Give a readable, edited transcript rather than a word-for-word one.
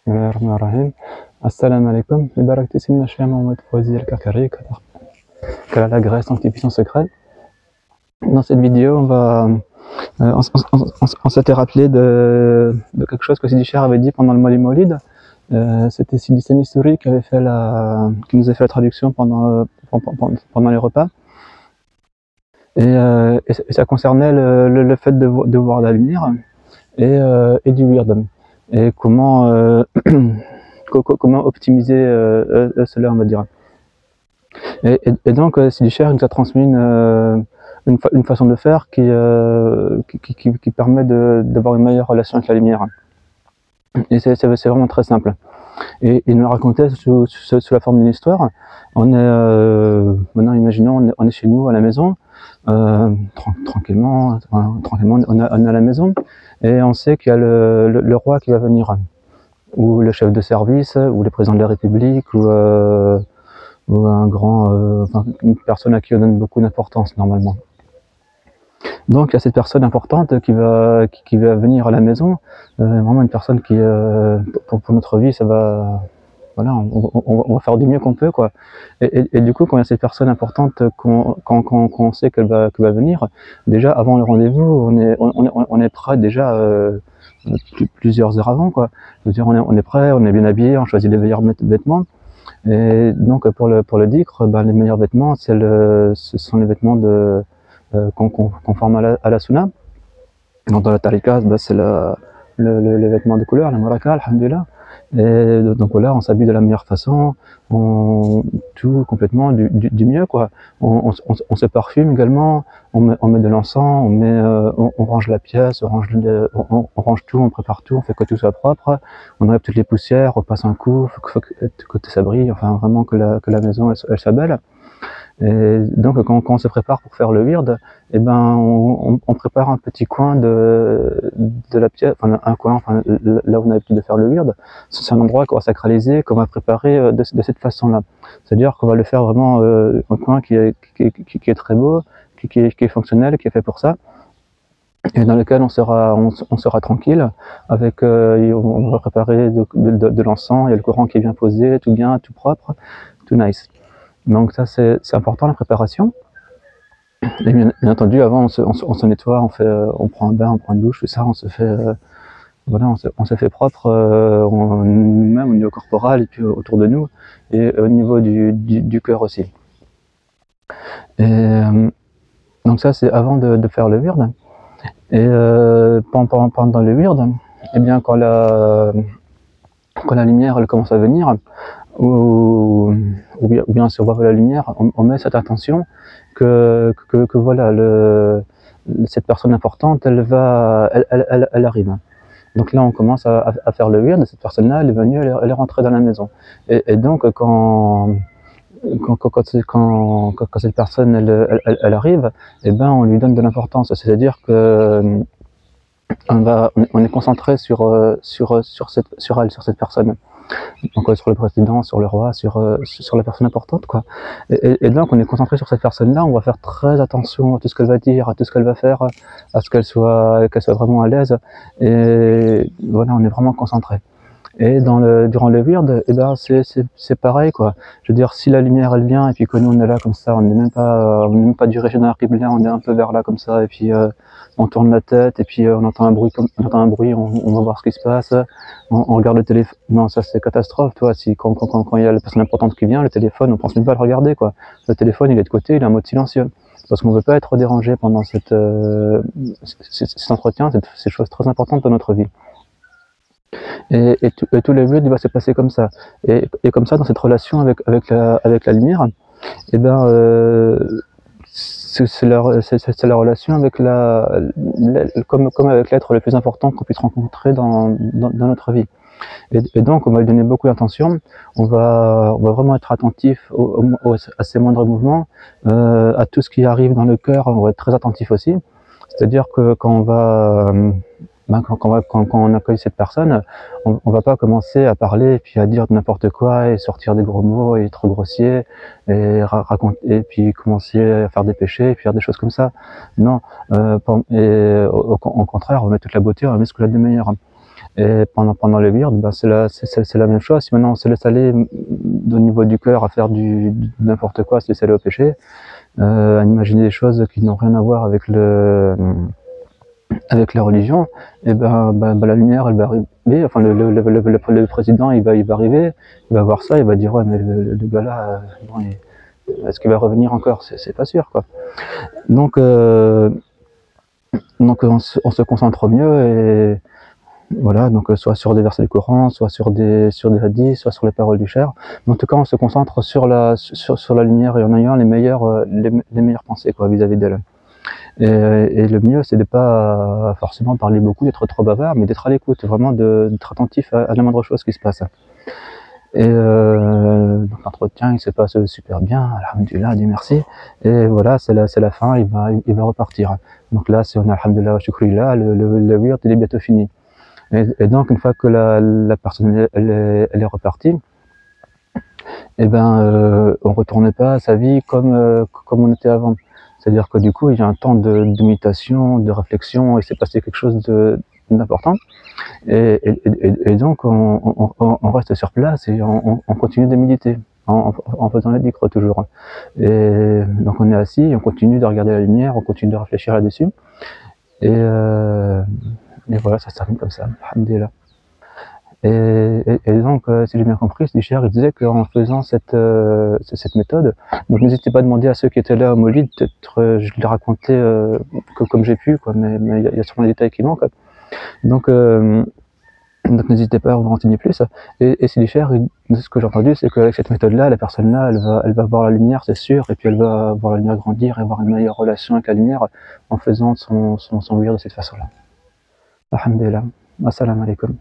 Bismillahirrahmanirrahim. Assalamu alaikum. Barakati Sidna Cheikh Mohamed Fouazi Al-Kakari, qu'Allah la grâce sanctifie son secret. Dans cette vidéo, on s'était rappelé de quelque chose que Sidi Cheikh avait dit pendant le Mawlid Maulid. C'était Sidi Sami Stouri qui nous a fait la traduction pendant les repas. Et ça concernait le fait de voir la lumière et du wird. Et comment optimiser cela, on va dire. Et donc Sidi Cheikh nous a transmis une façon de faire qui permet d'avoir une meilleure relation avec la lumière. Et c'est vraiment très simple. Et il nous le racontait sous la forme d'une histoire. On est maintenant, imaginons, on est chez nous à la maison, tranquillement, on est à la maison, et on sait qu'il y a le roi qui va venir, ou le chef de service, ou le président de la République, ou un grand, une personne à qui on donne beaucoup d'importance normalement. Donc il y a cette personne importante qui va venir à la maison, vraiment une personne qui, pour notre vie, ça va, voilà, on va faire du mieux qu'on peut, quoi. Et du coup, quand il y a cette personne importante, qu'on sait qu'elle va venir, déjà avant le rendez-vous, on est prêt déjà plusieurs heures avant, quoi. Je veux dire, on est prêt, on est bien habillé, on choisit les meilleurs vêtements. Et donc pour le dhikr, les meilleurs vêtements, ce sont les vêtements conformes à la sunna. Donc dans la tariqa, c'est le vêtement de couleur, la maraka, alhamdulillah. Et donc voilà, on s'habille de la meilleure façon, tout complètement du mieux, quoi. On se parfume également, on met de l'encens, on range la pièce, on range tout, on prépare tout, on fait que tout soit propre, on enlève toutes les poussières, on passe un coup, faut que ça brille, enfin vraiment que la maison elle soit belle. Et donc quand on se prépare pour faire le wird, eh ben on prépare un petit coin de la pièce, enfin un coin, enfin là où on a l'habitude de faire le wird. C'est un endroit qu'on va sacraliser, qu'on va préparer de cette façon-là. C'est-à-dire qu'on va le faire vraiment un coin qui est très beau, qui est fonctionnel, qui est fait pour ça, et dans lequel on sera tranquille. Avec on va préparer de l'encens, il y a le Coran qui est bien posé, tout bien, tout propre, tout nice. Donc ça c'est important, la préparation. Et bien entendu, avant on se nettoie, on prend un bain, on prend une douche, tout ça, on se fait voilà, on se fait propre, nous-mêmes au niveau corporel et puis autour de nous, et au niveau du cœur aussi. Et donc ça c'est avant de faire le wird. Et pendant le wird, et bien quand la lumière elle commence à venir, ou bien si on voit la lumière, on met cette attention que voilà, cette personne importante, elle arrive. Donc là on commence à faire le wird, cette personne-là elle est venue, elle est rentrée dans la maison. Et donc quand cette personne elle arrive, et ben on lui donne de l'importance, c'est-à-dire que on est concentré sur cette personne. Donc sur le président, sur le roi, sur la personne importante, quoi. Et donc on est concentré sur cette personne-là, on va faire très attention à tout ce qu'elle va dire, à tout ce qu'elle va faire, à ce qu'elle soit vraiment à l'aise, et voilà, on est vraiment concentré. Et durant le wird, eh ben c'est pareil, quoi. Je veux dire, si la lumière elle vient et puis que nous on est là comme ça, on n'est même pas dirigé dans la qibla, on est un peu vers là comme ça, et puis on tourne la tête et puis on entend un bruit, on va voir ce qui se passe, on regarde le téléphone. Non, ça c'est catastrophe, toi. Si quand il y a la personne importante qui vient, le téléphone, on pense même pas à le regarder, quoi. Le téléphone il est de côté, il est en mode silencieux, parce qu'on veut pas être dérangé pendant cet entretien, ces choses très importantes dans notre vie. Et tout le wird va se passer comme ça. Et comme ça, dans cette relation avec la lumière, et ben c'est la relation avec comme avec l'être le plus important qu'on puisse rencontrer dans notre vie. Et donc on va lui donner beaucoup d'attention, on va vraiment être attentif à ses moindres mouvements, à tout ce qui arrive dans le cœur, on va être très attentif aussi. C'est-à-dire que quand on accueille cette personne, on va pas commencer à parler et puis à dire n'importe quoi et sortir des gros mots et être trop grossier et raconter, et puis commencer à faire des péchés et puis faire des choses comme ça. Non, au contraire, on met toute la beauté, on met ce qu'il y a de meilleur. Et pendant le wird, ben c'est la même chose. Si maintenant on se laisse aller au niveau du cœur à faire n'importe quoi, se laisser aller au péché, à imaginer des choses qui n'ont rien à voir avec la religion, et la lumière elle va arriver, enfin le président il va arriver, il va voir ça, il va dire ouais mais le gars là, bon, est-ce qu'il va revenir encore, c'est pas sûr quoi. Donc on se concentre mieux et voilà, donc soit sur des versets du Coran, soit sur des hadiths, soit sur les paroles du cher. Mais en tout cas, on se concentre sur la lumière et en ayant les meilleures pensées quoi vis-à-vis d'elle. Et le mieux, c'est de pas forcément parler beaucoup, d'être trop bavard, mais d'être à l'écoute, vraiment d'être attentif à la moindre chose qui se passe. Et donc l'entretien, il se passe super bien, alhamdoulilah, Dieu merci. Et voilà, c'est la fin, il va repartir. Donc là, on a alhamdoulilah, shukrillah, le wird, il est bientôt fini. Et donc, une fois que la personne elle est repartie, et on retourne pas à sa vie comme on était avant. C'est-à-dire que du coup, il y a un temps de méditation, de réflexion, il s'est passé quelque chose d'important. Et donc, on reste sur place et on continue de méditer, en faisant la dhikr toujours. Et donc, on est assis, on continue de regarder la lumière, on continue de réfléchir là-dessus. Et voilà, ça se termine comme ça, alhamdoulilah. Et donc, si j'ai bien compris, Slicher, il disait qu'en faisant cette méthode, donc n'hésitez pas à demander à ceux qui étaient là au Molid, peut-être je l'ai raconté comme j'ai pu, quoi, mais il y a sûrement des détails qui manquent. Donc n'hésitez pas à vous renseigner plus. Et Slicher, ce que j'ai entendu, c'est qu'avec cette méthode-là, la personne-là, elle va voir la lumière, c'est sûr, et puis elle va voir la lumière grandir et avoir une meilleure relation avec la lumière en faisant son wird de cette façon-là. Alhamdulillah. Assalamu alaikum.